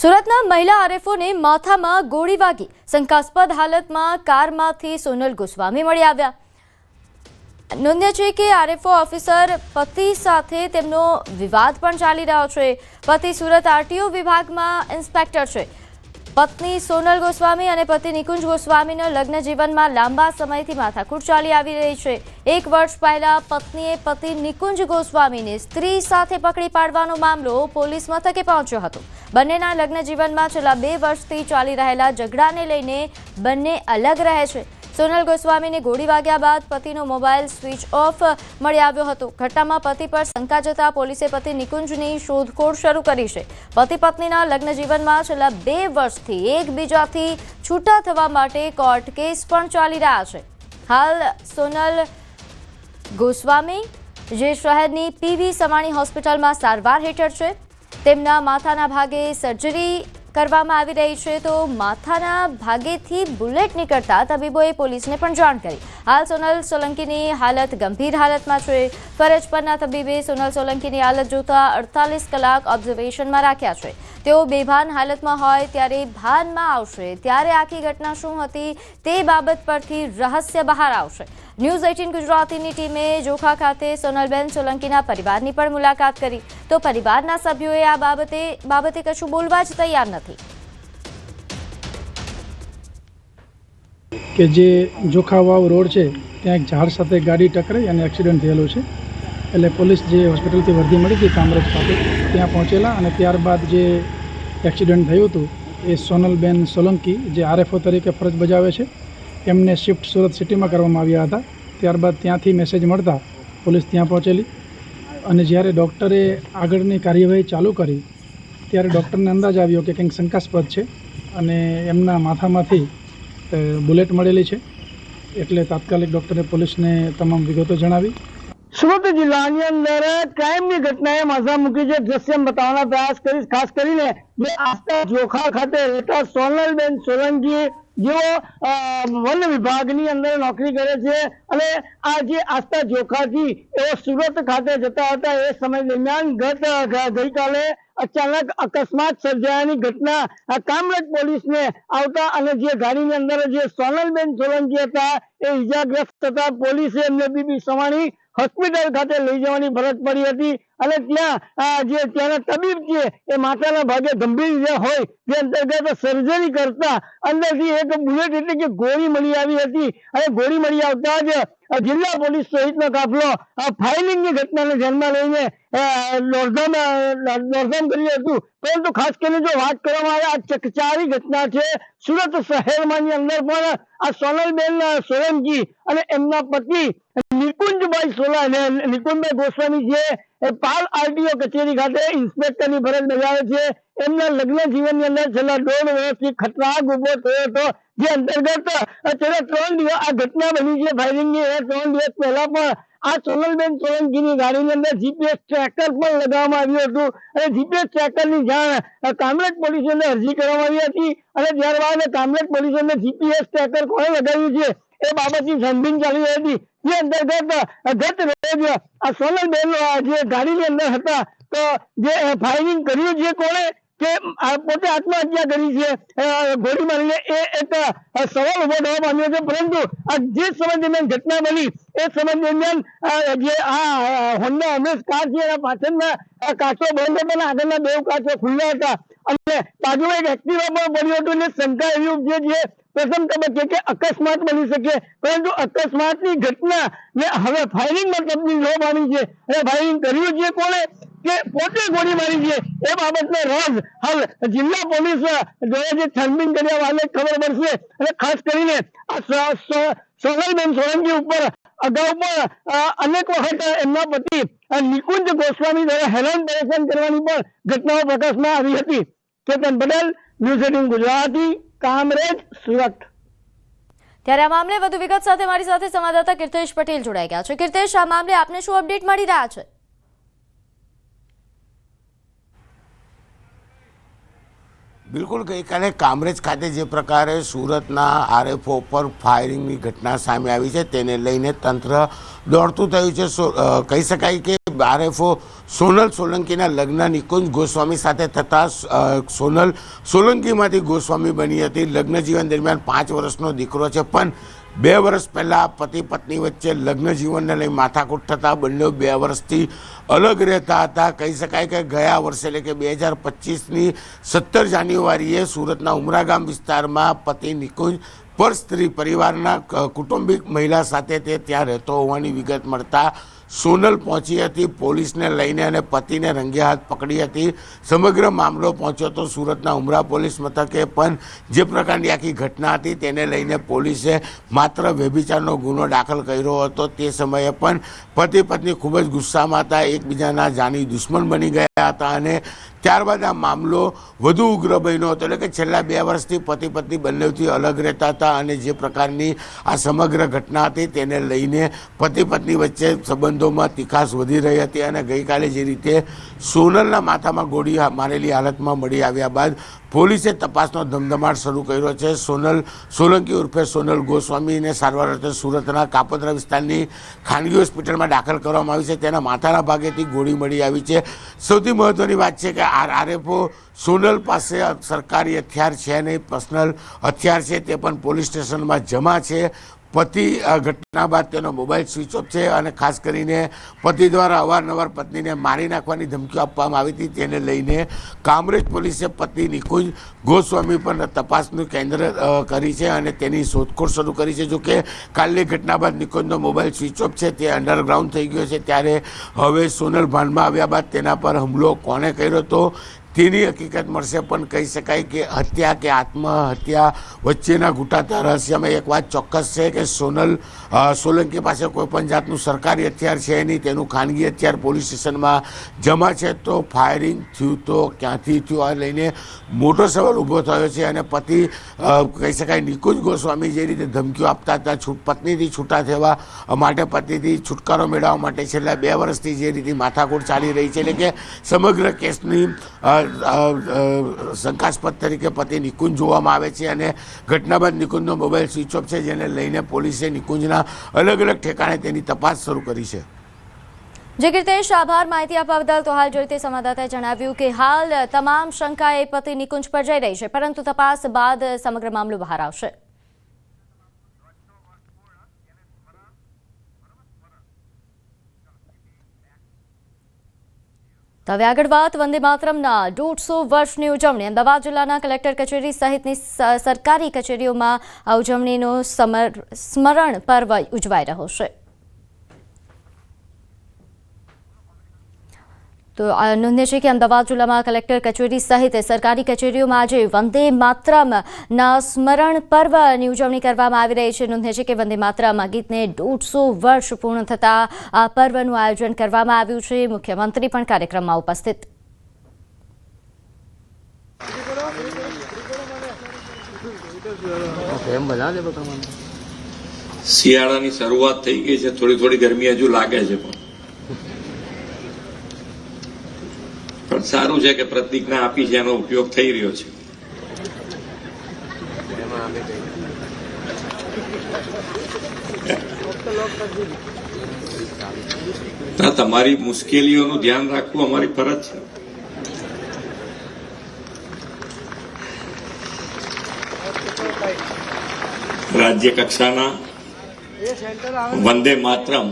સુરતના મહિલા આરએફઓને માથામાં ગોળી વાગી શંકાસ્પદ હાલતમાં કારમાંથી સોનલ ગોસ્વામી મળી આવ્યા। નોંધ્ય છે કે આરએફઓ ઓફિસર પતિ સાથે તેમનો વિવાદ પણ ચાલી રહ્યો છે। પતિ સુરત આરટીઓ વિભાગમાં ઇન્સ્પેક્ટર છે। પત્ની સોનલ ગોસ્વામી અને પતિ નિકુંજ ગોસ્વામીના લગ્ન જીવનમાં લાંબા સમયથી માથાકૂટ ચાલી આવી રહી છે। 1 વર્ષ પહેલા પત્નીએ પતિ નિકુંજ ગોસ્વામીને સ્ત્રી સાથે પકડી પાડવાનો મામલો પોલીસ મથકે પહોંચ્યો હતો। બંનેના લગ્ન જીવનમાં છેલ્લા 2 વર્ષથી ચાલી રહેલા ઝઘડાને લઈને બંને અલગ રહે છે। સોનલ ગોસ્વામીને ગોળી વાગ્યા બાદ પતિનો મોબાઈલ સ્વિચ ઓફ મળી આવ્યો હતો। ઘટનામાં પતિ પર શંકા જતા પોલીસે પતિ નિકુંજની શોધખોળ શરૂ કરી છે। પતિ પત્નીના લગ્ન જીવનમાં છેલ્લા 2 વર્ષથી એકબીજાથી છૂટા થવા માટે કોર્ટ કેસ પણ ચાલી રહ્યા છે। હાલ સોનલ ગોસ્વામી જે શહેરની પીવી સવાણી હોસ્પિટલમાં સારવાર હેઠળ છે। તેમના માથાના ભાગે સર્જરી કરવામાં આવી રહી છે તો માથાના ભાગેથી બુલેટ નીકળતા તબીબોએ પોલીસને પણ જાણ કરી। હાલ સોનલ સોલંકીની હાલત ગંભીર હાલતમાં છે। ફરજ પરના તબીબે સોનલ સોલંકીની હાલત જોતા 48 કલાક ઓબ્ઝર્વેશનમાં રાખ્યા છે। તેઓ બેભાન હાલતમાં હોય ત્યારે ભાનમાં આવશે ત્યારે આખી ઘટના શું હતી તે બાબત પરથી રહસ્ય બહાર આવશે। ન્યૂઝ 18 ગુજરાતીની ટીમે જોખા ખાતે સોનલબેન સોલંકીના પરિવારની પણ મુલાકાત કરી તો પરિવારના સભ્યોએ આ બાબતે કશું બોલવા જ તૈયાર નથી। કે જે જોખાવાવ રોડ છે ત્યાં એક ઝાડ સાથે ગાડી ટકરાઈ અને એક્સિડન્ટ થયેલો છે। એટલે પોલીસ જે હોસ્પિટલથી વર્દી મળી હતી કામરેજ ખાતે ત્યાં પહોંચેલા અને ત્યારબાદ જે એક્સિડન્ટ થયું હતું એ સોનલબેન સોલંકી જે આરએફઓ તરીકે ફરજ બજાવે છે એમને શિફ્ટ સુરત સિટીમાં કરવામાં આવ્યા હતા। ત્યારબાદ ત્યાંથી મેસેજ મળતા પોલીસ ત્યાં પહોંચેલી અને જ્યારે ડૉક્ટરે આગળની કાર્યવાહી ચાલુ કરી ત્યારે ડૉક્ટરને અંદાજ આવ્યો કે કંઈક શંકાસ્પદ છે અને એમના માથામાંથી બુલેટ મળેલી છે। એટલે તાત્કાલિક ડૉક્ટરે પોલીસને તમામ વિગતો જણાવી। સુરત જિલ્લાની અંદર ક્રાઇમની ઘટનાએ માથા મૂકી છે। દ્રશ્ય બતાવવાનો પ્રયાસ કરીશ। ખાસ કરીને જે આસ્થા જોખા ખાતે રહેતા સોનલબેન સોલંકી જેઓ વન વિભાગની અંદર નોકરી કરે છે અને આ જે આસ્થા જોખાથી એઓ સુરત ખાતે જતા હતા એ સમય દરમિયાન ગઈકાલે અચાનક અકસ્માત સર્જાયાની ઘટના કામરેજ પોલીસને આવતા અને જે ગાડીની અંદર જે સોનલબેન સોલંકી હતા એ ઈજાગ્રસ્ત થતા પોલીસે એમને પીવી સવાણી હોસ્પિટલ ખાતે લઈ જવાની ફરજ પડી હતી અને ત્યાં જે ત્યાંના તબીબ છે એ માથાના ભાગે ગંભીર ઇજા હોય જે અંતર્ગત સર્જરી કરતા અંદરથી એક બુલેટ એટલે કે ગોળી મળી આવી હતી અને ગોળી મળી આવતા જ જિલ્લા પોલીસ સહિતનો કાફલો ફાયરિંગની ઘટનાને ધ્યાનમાં લઈને દોડધામ કર્યું હતું। પરંતુ ખાસ કરીને જો વાત કરવામાં આવે આ ચકચારી ઘટના છે સુરત શહેરની અંદર પણ આ સોનલબેન સોલંકી અને એમના પતિ નિકુંજભાઈ ગોસ્વામી જે પાલ આરટીઓ કચેરી ખાતે ઇન્સ્પેક્ટરની ફરજ બજાવે છે એમના લગ્ન જીવનની અંદર છેલ્લા 1.5 વર્ષથી ખતરાગ ઉભો થયો હતો જે અંતર્ગત છેલ્લા 3 દિવસ આ ઘટના બની છે ફાયરિંગની 3 દિવસ પહેલા પણ આ સોનલબેન સોલંકીની ગાડીની અંદર જીપીએસ ટ્રેકર પણ લગાવવામાં આવ્યું હતું અને જીપીએસ ટ્રેકરની જાણ કામરેજ પોલીસને અરજી કરવામાં આવી હતી અને ત્યારબાદ કામરેજ પોલીસને જીપીએસ ટ્રેકર કોણે લગાવ્યું છે એ બાબતની છાનબીન ચાલી રહી હતી જે અંતર્ગત ગત રોજ આ સોનલબેન જે ગાડીની અંદર હતા તો જે ફાયરિંગ કર્યું છે કોણે કે પોતે આત્મહત્યા કરી છે ગોળી મારીને એ એક સવાલ ઉભો થવા પામ્યો છે। પરંતુ જે સમય દરમિયાન ઘટના બની એ સમય દરમિયાન જે આ હોન્ડા અમેઝ કાર છે એના પાછળના કાચો બંધ હતા અને આગળના 2 કાચો ખુલ્લા હતા અને બાજુમાં એક એક્ટિવા પણ પડ્યું હતું એટલે શંકા એવી ઉપજે છે પ્રથમ તબક્કે કે અકસ્માત બની શકે પરંતુ અકસ્માતની ઘટના ને હવે ફાયરિંગમાં તબદીલ ન પામી છે અને ફાયરિંગ કર્યું છે કોણે કે પોતે ગોળી મારી છે એ બાબતનો રાજ હાલ જિલ્લા પોલીસ દ્વારા જે છાનબીન કર્યા બાદ ખબર પડશે અને ખાસ કરીને આ સોનલબેન સોલંકી ઉપર અગાઉ પણ અનેક વખત એમના પતિ નિકુંજ ગોસ્વામી દ્વારા હેરાન પરેશાન કરવાની પણ ઘટનાઓ પ્રકાશમાં આવી હતી। કેતન પટેલ, ન્યૂઝ 18 ગુજરાતી, કામરેજ, સુરત। ત્યારે આ મામલે વધુ વિગત સાથે મારી સાથે સંવાદદાતા કીર્તેશ પટેલ જોડાઈ ગયા છે। કીર્તેશ, આ મામલે આપને શું અપડેટ મળી રહ્યા છે? બિલકુલ ગઈકાલે કામરેજ ખાતે જે પ્રકારે સુરતના આરએફઓ પર ફાયરિંગની ઘટના સામે આવી છે તેને લઈને તંત્ર દોડતું થયું છે। કહી શકાય કે આરએફઓ સોનલ સોલંકીના લગ્ન નિકુંજ ગોસ્વામી સાથે થતા સોનલ સોલંકીમાંથી ગોસ્વામી બની હતી. લગ્ન જીવન દરમિયાન 5 વર્ષનો દીકરો છે, પણ 2 વર્ષ પહેલાં પતિ પત્ની વચ્ચે લગ્ન જીવનને લઈ માથાકૂટ થતાં બંને 2 વર્ષથી અલગ રહેતા હતા. કહી શકાય કે ગયા વર્ષે એટલે કે 2025ની 17 જાન્યુઆરીએ સુરતના ઉમરા ગામ વિસ્તારમાં પતિ નિકુંજ પર સ્ત્રી પરિવારના કુટુંબિક મહિલા સાથે તે ત્યાં રહેતો હોવાની વિગત મળતા સોનલ પહોંચી હતી. પોલીસને લઈને અને પતિને રંગે હાથ પકડી હતી. સમગ્ર મામલો પહોંચ્યો તો સુરતના ઉમરા પોલીસ મથકે, પણ જે પ્રકારની આખી ઘટના હતી તેને લઈને પોલીસે માત્ર વ્યભિચારનો ગુનો દાખલ કર્યો હતો. તે સમયે પણ પતિ પત્ની ખૂબ જ ગુસ્સામાં હતા, એકબીજાના જાની દુશ્મન બની ગયા હતા અને ત્યારબાદ આ મામલો વધુ ઉગ્ર બન્યો હતો. એટલે કે છેલ્લા 2 વર્ષથી પતિ પત્ની બંનેથી અલગ રહેતા હતા અને જે પ્રકારની આ સમગ્ર ઘટના હતી તેને લઈને પતિ પત્ની વચ્ચે સંબંધોમાં તીખાશ વધી રહી હતી અને ગઈકાલે જે રીતે સોનલના માથામાં ગોળી મારેલી હાલતમાં મળી આવ્યા બાદ પોલીસે તપાસનો ધમધમાટ શરૂ કર્યો છે. સોનલ સોલંકી ઉર્ફે સોનલ ગોસ્વામીને સારવાર અર્થે સુરતના કાપોદ્રા વિસ્તારની ખાનગી હોસ્પિટલમાં દાખલ કરવામાં આવી છે. તેના માથાના ભાગેથી ગોળી મળી આવી છે. સૌથી મહત્વની વાત છે કે આરએફઓ સોનલ પાસે સરકારી હથિયાર છે નહીં, પર્સનલ હથિયાર છે તે પણ પોલીસ સ્ટેશનમાં જમા છે. પતિ ઘટના બાદ તેનો મોબાઈલ સ્વિચ ઓફ છે અને ખાસ કરીને પતિ દ્વારા અવારનવાર પત્નીને મારી નાખવાની ધમકીઓ આપવામાં આવી હતી. તેને લઈને કામરેજ પોલીસે પતિ નિકુંજ ગોસ્વામી પર તપાસનું કેન્દ્ર કરી છે અને તેની શોધખોળ શરૂ કરી છે. જોકે કાલની ઘટના બાદ નિકુંજનો મોબાઈલ સ્વિચ ઓફ છે, તે અંડરગ્રાઉન્ડ થઈ ગયો છે. ત્યારે હવે સોનલ ભાનમાં આવ્યા બાદ તેના પર હુમલો કોણે કર્યો હતો તેની હકીકત મળશે, પણ કહી શકાય કે હત્યા કે આત્મહત્યા વચ્ચેના ઘૂંટાતા રહસ્યમાં એક વાત ચોક્કસ છે કે સોનલ સોલંકી પાસે કોઈપણ જાતનું સરકારી હથિયાર છે નહીં, તેનું ખાનગી હથિયાર પોલીસ સ્ટેશનમાં જમા છે. તો ફાયરિંગ થયું તો ક્યાંથી થયું આ લઈને મોટો સવાલ ઊભો થયો છે અને પતિ કહી શકાય નિકુંજ ગોસ્વામી જે રીતે ધમકીઓ આપતા હતા પત્નીથી છૂટા થવા માટે, પતિથી છુટકારો મેળવવા માટે છેલ્લા 2 વર્ષથી જે રીતે માથાકૂટ ચાલી રહી છે, એટલે કે સમગ્ર કેસની શંકાસ્પદ તરીકે પતિ નિકુંજ જોવામાં આવે છે અને ઘટના બાદ નિકુંજનો મોબાઈલ સ્વિચ ઓફ છે, જેને લઈને પોલીસે નિકુંજના અલગ અલગ ઠેકાણે તેની તપાસ શરૂ કરી છે. જે કીર્તેશ, આભાર માહિતી આપવા બદલ. તો હાલ જોઈતે સંવાદદાતાએ જણાવ્યું કે હાલ તમામ શંકા એ પતિ નિકુંજ પર જઈ રહી છે, પરંતુ તપાસ બાદ સમગ્ર મામલો બહાર આવશે. તો હવે આગળ વાત વંદે માતરમના 150 વર્ષની ઉજવણી. અમદાવાદ જિલ્લાના કલેક્ટર કચેરી સહિતની સરકારી કચેરીઓમાં આ ઉજવણીનો સ્મરણ પર્વ ઉજવાઈ રહ્યો છે. તો નોંધનીય છે કે અમદાવાદ જિલ્લામાં કલેક્ટર કચેરી સહિત સરકારી કચેરીઓમાં આજે વંદે માતરમના સ્મરણ પર્વની ઉજવણી કરવામાં આવી રહી છે. નોંધનીય છે કે વંદે માતરમ ગીતને 150 વર્ષ પૂર્ણ થતાં આ પર્વનું આયોજન કરવામાં આવ્યું છે. મુખ્યમંત્રી પણ કાર્યક્રમમાં ઉપસ્થિત. શિયાળાની શરૂઆત થઈ ગઈ છે, થોડી ગરમી હજુ લાગે છે, પણ સારું છે કે પ્રતિજ્ઞા આપી છે એનો ઉપયોગ થઈ રહ્યો છે. તમારી મુશ્કેલીઓનું ધ્યાન રાખવું અમારી ફરજ છે. રાજ્ય કક્ષાના વંદે માતરમ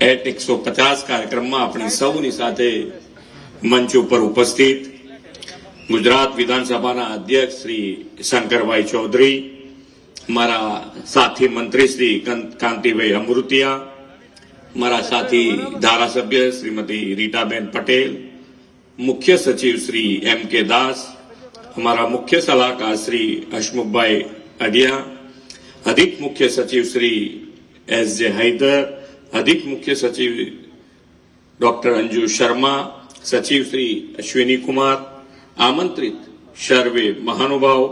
એટ 150 કાર્યક્રમમાં આપણી સૌની સાથે મંચ ઉપર ઉપસ્થિત ગુજરાત વિધાનસભાના અધ્યક્ષ શ્રી શંકરભાઈ ચૌધરી, મારા સાથી મંત્રી શ્રી કાંતિભાઈ અમૃતિયા, મારા સાથી ધારાસભ્ય શ્રીમતી રીટાબેન પટેલ, મુખ્ય સચિવ શ્રી M.K. દાસ, અમારા મુખ્ય સલાહકાર શ્રી હસમુખભાઈ અઢિયા, અધિક મુખ્ય સચિવ શ્રી S.J. હૈદર, અધિક મુખ્ય સચિવ ડોક્ટર અંજુ શર્મા, સચિવ શ્રી અશ્વિની કુમાર, આમંત્રિત સર્વે મહાનુભાવ,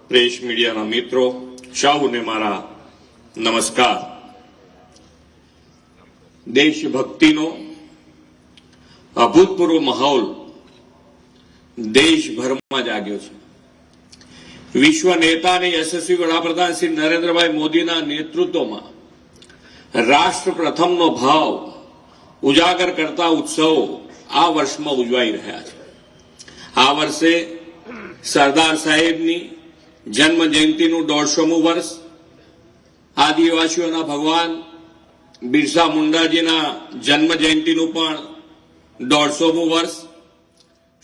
પ્રેસ મીડિયાના મિત્રો, સૌને મારા નમસ્કાર. દેશભક્તિનો અભૂતપૂર્વ માહોલ દેશભરમાં જાગ્યો છે. વિશ્વ નેતા અને યશસ્વી વડાપ્રધાન શ્રી નરેન્દ્રભાઈ મોદીના નેતૃત્વમાં રાષ્ટ્ર પ્રથમનો ભાવ ઉજાગર કરતા ઉત્સવો આ વર્ષમાં ઉજવાઈ રહ્યા છે. આ વર્ષે સરદાર સાહેબની જન્મ જયંતિનું 150મું વર્ષ, આદિવાસીઓના ભગવાન બિરસા મુંડાજીના જન્મ જયંતિનું પણ 150મું વર્ષ,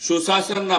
સુશાસનના